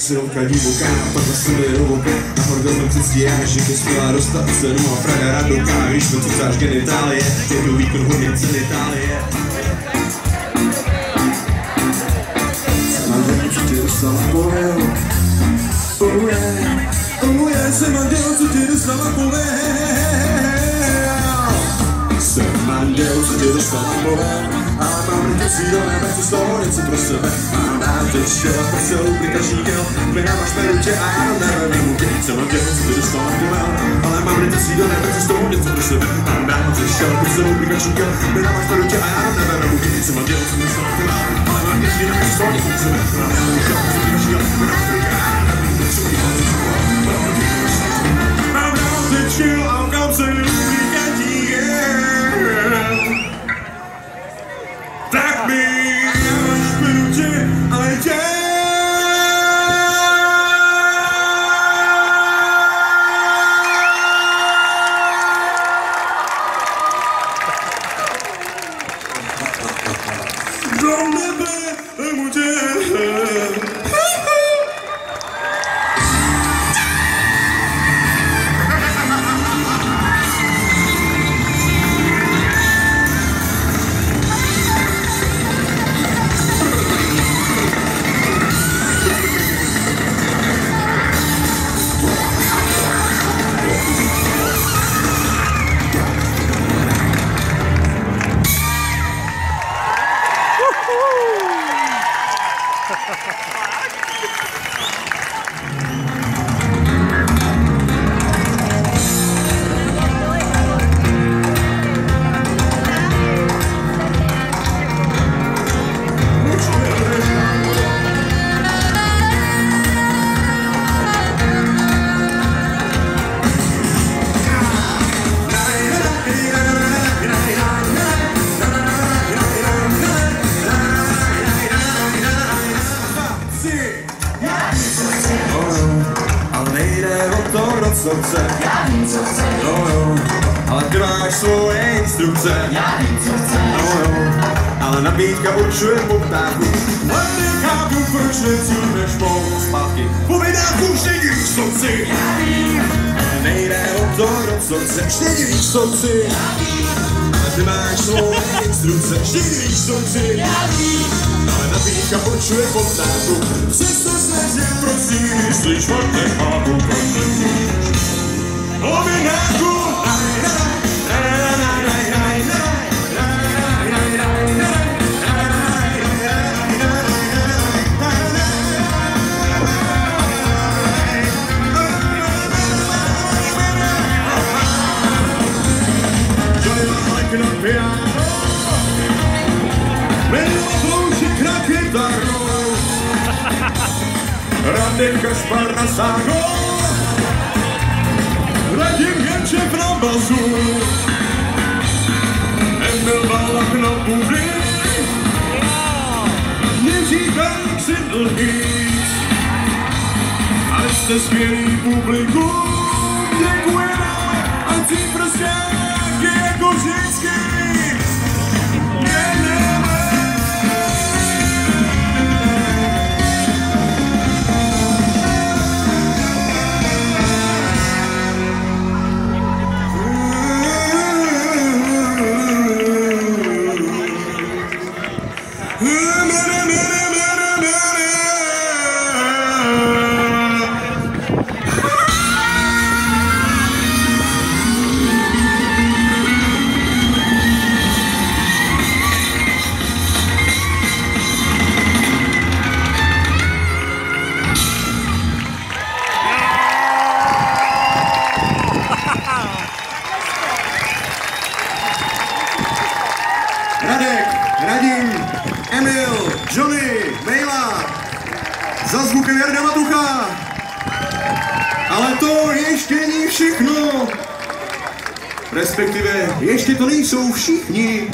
Cenovka divoká, pak zase mi hluboko. Nahoru jsem přestíháš, že ke skvělá dostat cenu a Praha radoká. Víš, to cucáš genitálie, je to výkon hodně cen Itálie. Manžel, co tě dostala povel. Oh yeah, jsem manžel, co tě dostala povel. Jsem manžel, co tě dostala povel. Ale mám rýto cílené, tak si z toho něco pro sebe. Mám rád tě šel a prce lubrikační gel. Vynáváš mé ruče a já nevím muky. Jsem manžel, co tě dostala povel. Ale mám rýto cílené, tak si z toho něco pro sebe. Mám rád tě šel a prce lubrikační gel. Vynáváš mé ruče a já nevím muky. Jsem manžel, co tě dostala povel. Ale mám rýto cílené, tak si z toho něco pro sebe. Mám rád tě šel a prce lubrikační gel. Vynáváš mé ruče a já nevím muky. Mám rád tě šel a prce lubrikační gel. Tak mi máš minuty, ale tě. Do nebe nemůže. Co chce, já vím, co chce, no jo, ale ty máš svoje instrukce, já vím, co chce, no jo, ale nabídka určuje poptávku, ale nechápu, proč necímeš pomalu zpátky, po vydáku vždy víš, co chci, já vím, ale nejde o to, kdo co chce, vždy víš, co chci, já vím, ale ty máš svoje instrukce, vždy víš, co chci, já vím, ale nabídka určuje poptávku, přesto snažím, prosím, myslíš, fakt nechápu, proč necímeš. Radek Kašpar na ságo, Radim Jenčev na bazu, Emil Valach na budy, Jiří Karlík si dlhý, ať jste skvělý publikum, děkujeme, ať si prostě jako vždycky. Radek, Radim, Emil, Johnny, Mejla, za zvukem Jarda Matucha. Ale to ještě není všechno. Respektive, ještě to nejsou všichni.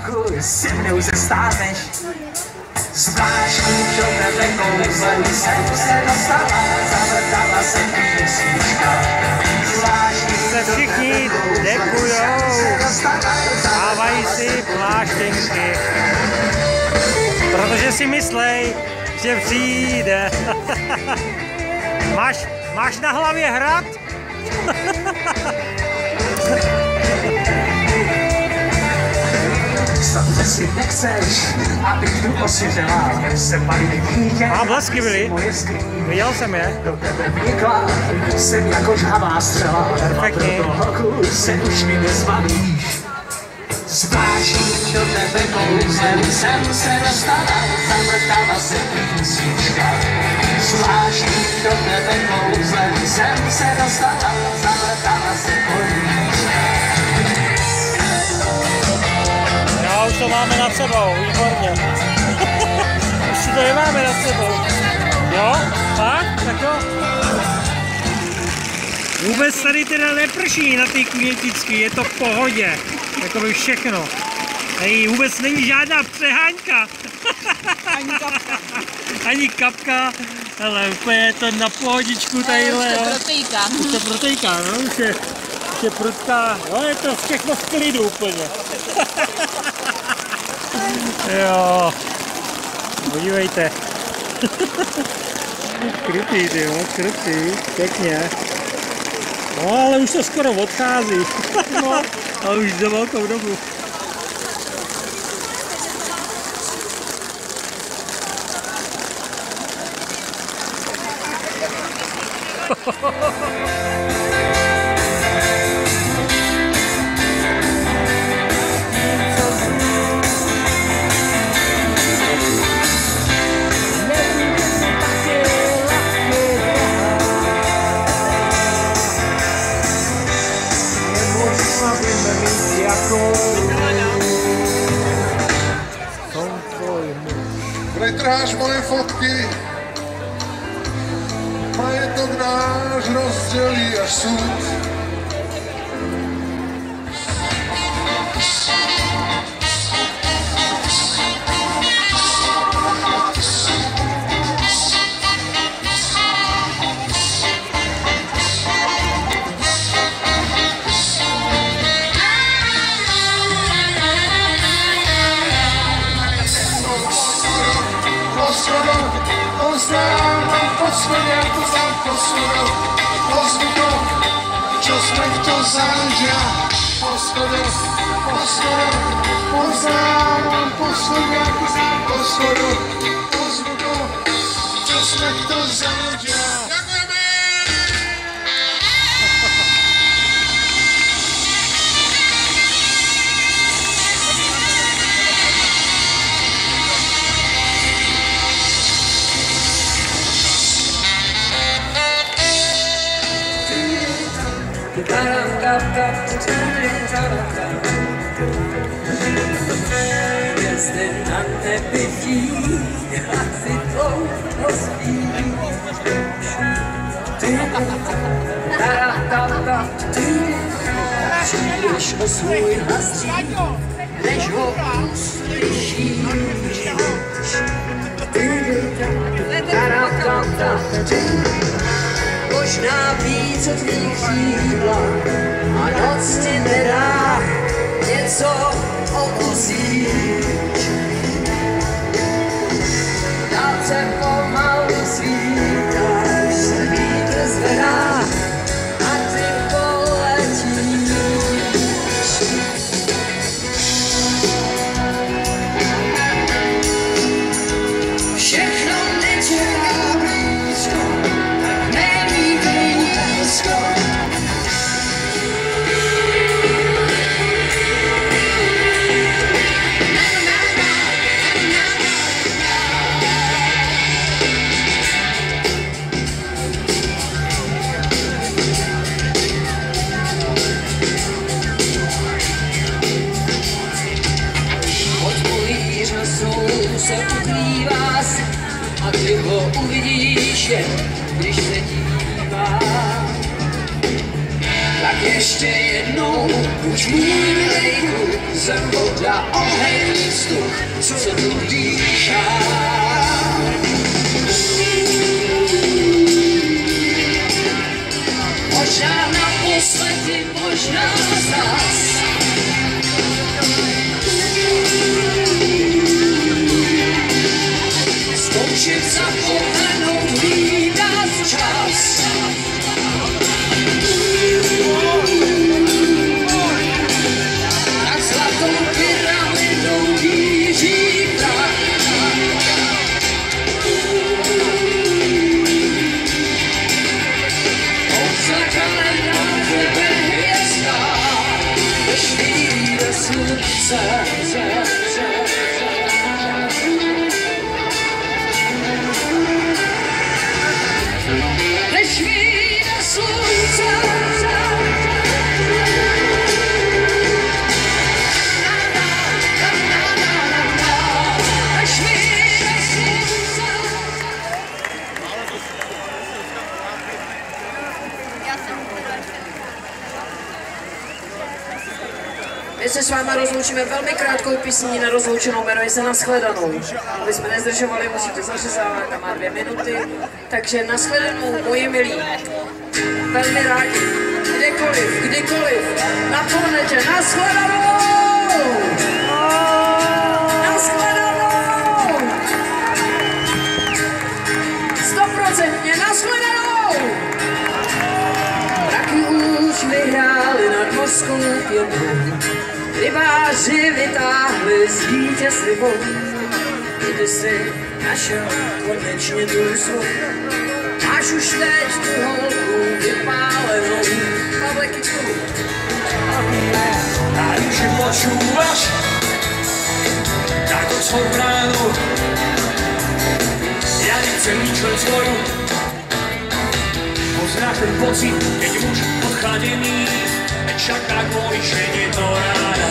Opakuj, si mnou se stáneš. Zvláštní pro tebe kouzlem jsem se dostala, zavrtala se písnička. Se všichni dekujou, dávají si pláštěnky, protože si myslej, že přijde. Máš na hlavě hrad? Samozřejmě si nechceš, abych tu osvěřila, se malý dítě. A blesky byly, viděl jsem je. Do tebe vnikla, jsem jako žhavá střela. Perfektně. Pro holku se už mi nezbavíš. Zvláštní do tebe kouzlem jsem se dostala, zavrtala se písnička. Zvláštní do tebe kouzlem jsem se dostala, zavrtala se políčka. No, už to máme nad sebou, výborně. Už si to nemáme nad sebou. Jo? Tak jo. Vůbec tady teda neprší na ty květičky, je to v pohodě. Jakoby všechno. Tady vůbec není žádná přeháňka. Ani kapka. Ani kapka. Ale úplně je to na pohodičku tadyhle. Už to protejká. Už to protejká, no. Už je prudká. No, je to všechno v klidu úplně. Jo. Podívejte. Krutý, ty jo, krutý. Pěkně. No, ale už to skoro odchází. No, a už za velkou dobu. Netrháš moje fotky, majetok náš rozdělí až súd. Jestli na tebe dít, asi dlouho spíš. Přijdeš o svůj hlas dřív, než ho uslyšíš. Možná víc od tvých křídla a noc ti nedá něco okusíš. Dálce pomalu svítáš, se vítr zvedá a ty poletíš. Všechno nečeká blízko, tak nevítej blízko. Se ukrývá a ty ho uvidíš jen, když se dívá. Tak Ještě jednou, buď můj milejku, zem, voda, oheň, vzduch, co tu dýchá. Možná naposledy, možná zas. Skončit zapomenou, hlídat čas. Nad zlatou pyramidou víří prach. Za kalendáře ve hvězdách, ve švíře slunce. Ve švíře slunce. My se s váma rozloučíme velmi krátkou písní na rozloučenou, jmenuje se Nashledanou. Aby jsme nezdržovali, musíte zařezávat, tam má 2 minuty. Takže nashledanou, moji milí. Velmi rádi, kdykoliv, na planetě. Nashledanou! Nashledanou! 100% nashledanou! Mraky už vyhráli nad mořskou pěnou. Rybáři vytáhli z vítězství vod, kdy jsi našel konečně tu svou. Máš už teď tu holku vypálenou, Pavle Kytku. A když ji počúvaš, tak od svou bránu, ja nechcem nič len svoju. Poznáš ten pocit, keď muž odchladený čaká kvôli žene do rána.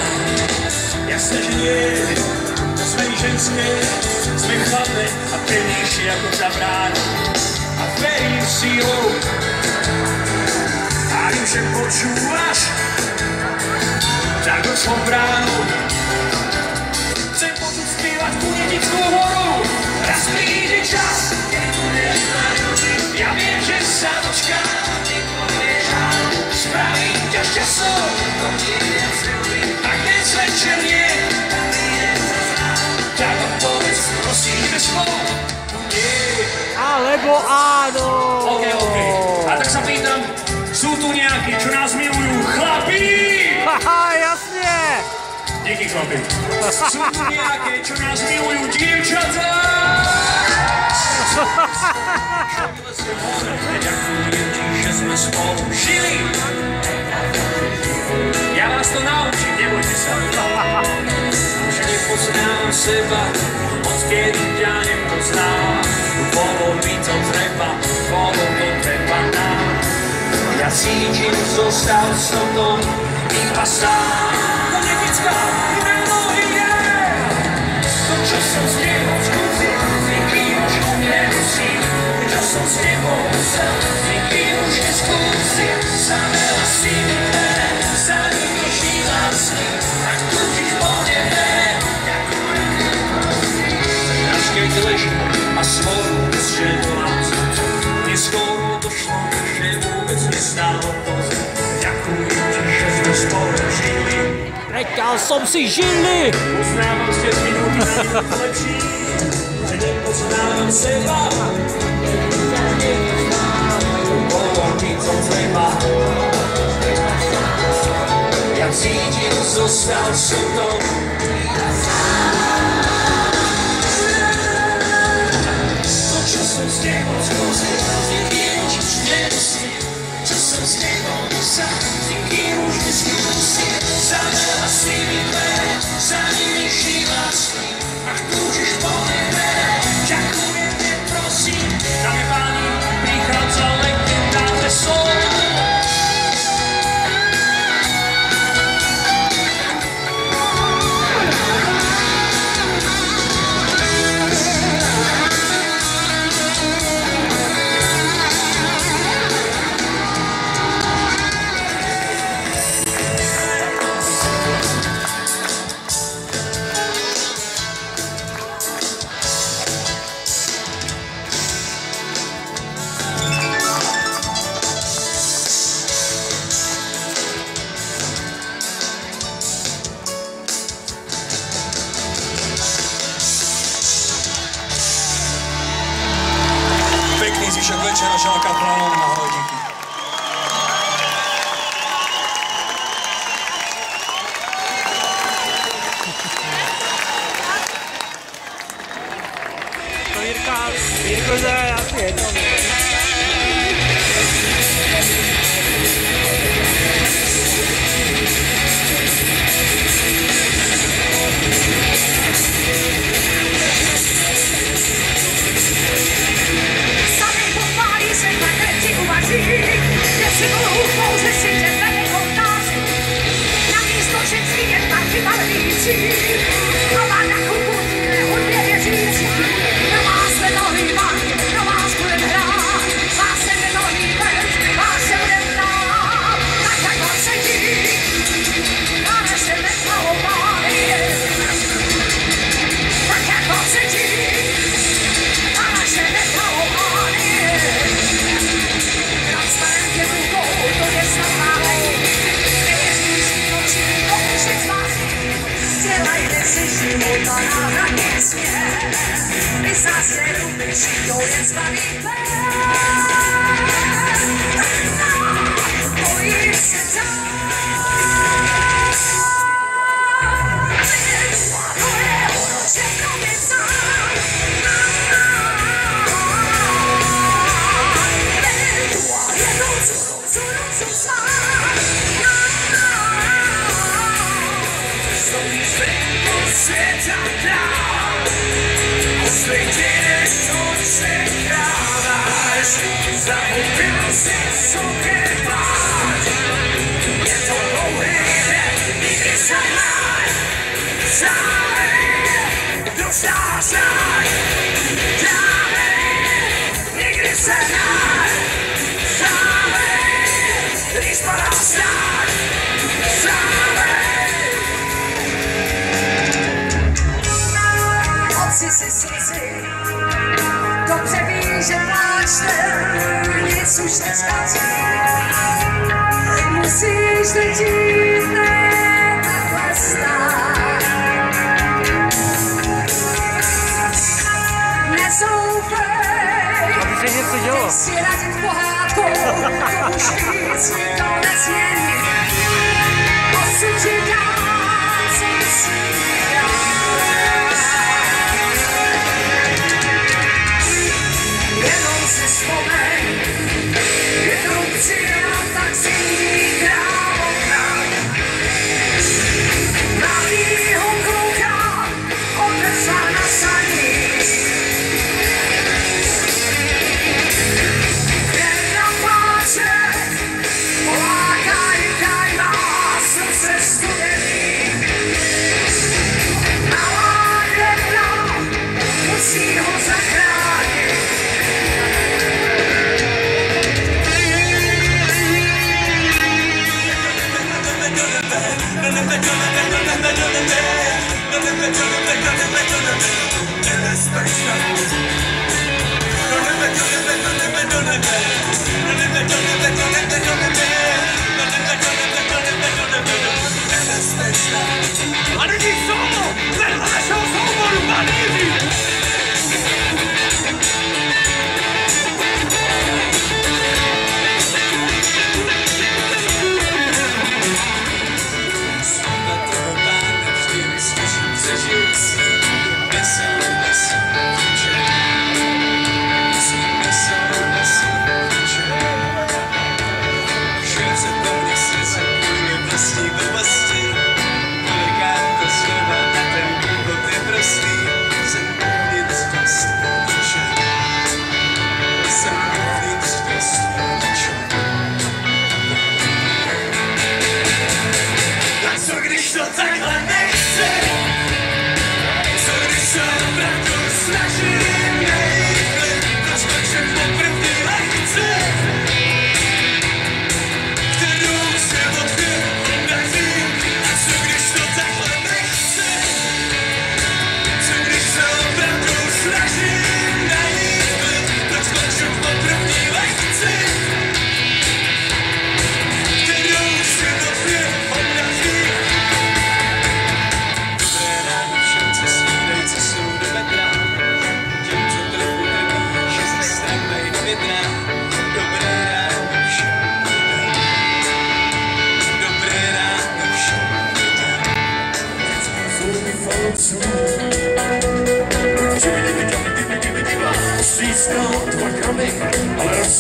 Jasné, že nie, sme my ženské, sme chladné a pevnejšie ako tá brána. A verím silou, a vím, že počúvaš, tak od svou bránu chcem počuť spievať Kunetickú horu. Raz príde čas, ja viem, že sa dočkám, spravím ťa šťastnou, ak dnes večer nie, tak odpovedz, prosím, bez slov, nie. Alebo áno. OK. A tak sa pýtam, sú tu nejakí, čo nás milujú, chlapi? Haha, jasne. Díky, chlapi. Sú tu nejaké, čo nás milujú, dievčatá? Ďakujem ti, že sme spolu žili. Ja vás to naučím, nebojte sa. Už nepoznám seba, odkedy ťa nepoznám. Bolo mi to treba nám. Ja cítim, zostal som tom iba sám. Konetická, meno je. To, čo som s tebou skúsil, nikým už nemusím. Čo som s tebou musel, nikým už neskúsil. Samela si mi mene, za nimi žila sny. Tak túžiš po nebe, raz keď ležím a svoju ženu mám. Neskôr došlo, že vôbec nestálo pozor. Ďakujem ti, že sme spolu žili. Preťal som si žili. Poznávam ste z minúty na minútu lepší, že nepoznávam seba. Bolo mi to treba. Ja cítim, zostal som tom. To, čo som s tebou skúsil, nikým už nemusím. Čo som s tebou musel, nikým už neskúsil. Zamela si mi dvere, za nimi žila sny. Ak túžiš po nebe, ďakujem te, prosím. Dáme páni, prichádza legendárne slovo. večera Žáka Planon, ahoj, díky. To Jirko za asi jedno. Dobře víš, že pláčte, nic už neskazí. Musíš letít, ne takhle stát. Nezoufej, nech si radit pohádkou, už víc nikdo nezmění. Osud ti dá, co musí dát. Jenom si vzpomeň, jednou přijela taxijní královna. Mladýho kluka odnesla na saní. Jedna páče, polákaj, daj má srdce studený.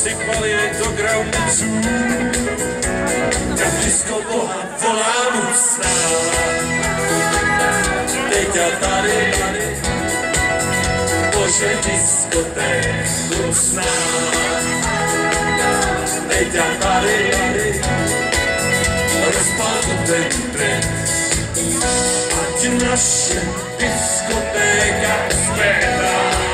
sypali do grauců. Kaplisko Boha volá mocná, teď a tady, Bože diskoték mocná. Teď a tady, rozpadl ten trend, ať naše diskotéka zpěvá.